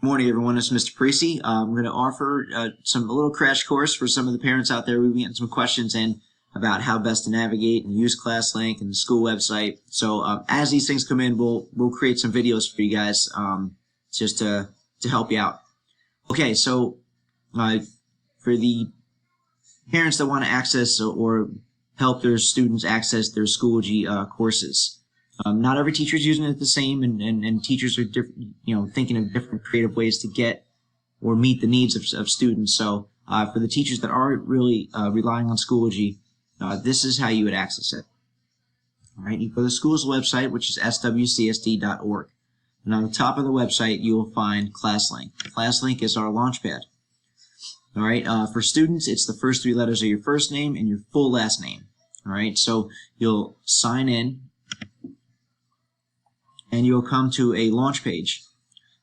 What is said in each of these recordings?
Good morning, everyone. This is Mr. Parisi. I'm going to offer a little crash course for some of the parents out there. We've been getting some questions in about how best to navigate and use Classlink and the school website. So as these things come in, we'll create some videos for you guys just to help you out. Okay, so for the parents that want to access or help their students access their Schoology courses. Not every teacher is using it the same, and teachers are different, thinking of different creative ways to get or meet the needs of students. So for the teachers that aren't really relying on Schoology, this is how you would access it. All right, you go to the school's website, which is swcsd.org. And on the top of the website, you will find Classlink. Classlink is our launchpad. All right, for students, it's the first three letters of your first name and your full last name. All right, so you'll sign in, and you'll come to a launch page.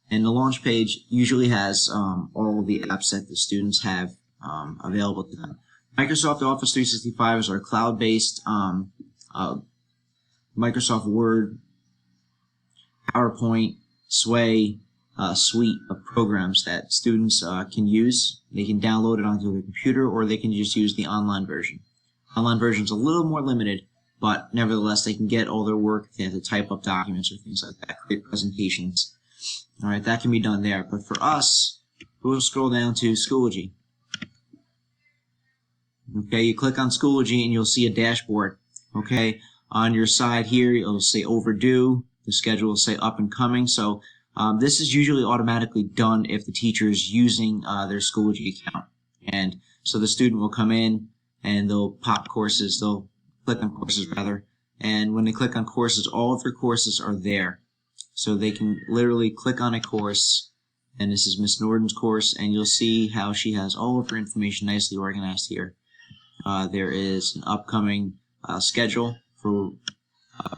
And the launch page usually has all of the apps that the students have available to them. Microsoft Office 365 is our cloud-based Microsoft Word, PowerPoint, Sway suite of programs that students can use. They can download it onto their computer, or they can just use the online version. Online version is a little more limited, but nevertheless, they can get all their work. They have to type up documents or things like that, create presentations. All right, that can be done there. But for us, we'll scroll down to Schoology. Okay, you click on Schoology and you'll see a dashboard. Okay, on your side here, it'll say overdue. The schedule will say up and coming. So this is usually automatically done if the teacher is using their Schoology account. And so the student will come in and they'll pop courses. They'll click on courses rather, and when they click on courses, all of their courses are there. So they can literally click on a course, and this is Miss Norden's course, and you'll see how she has all of her information nicely organized here. There is an upcoming schedule for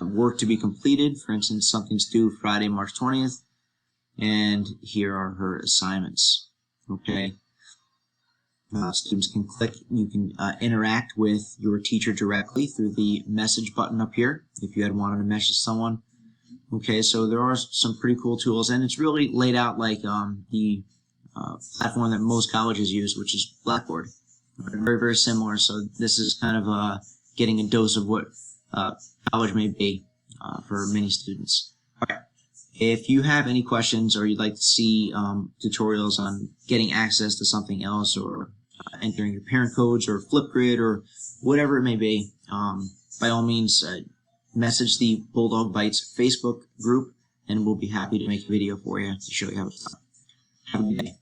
work to be completed. For instance, something's due Friday, March 20th, and here are her assignments. Okay. Students can click. You can interact with your teacher directly through the message button up here if you had wanted to message someone. Okay, so there are some pretty cool tools, and it's really laid out like the platform that most colleges use, which is Blackboard. Very, very similar, so this is kind of getting a dose of what college may be for many students. All right. If you have any questions or you'd like to see tutorials on getting access to something else, or entering your parent codes or Flipgrid or whatever it may be, by all means message the Bulldog Bites Facebook group, and we'll be happy to make a video for you to show you how it's done. Have a good day.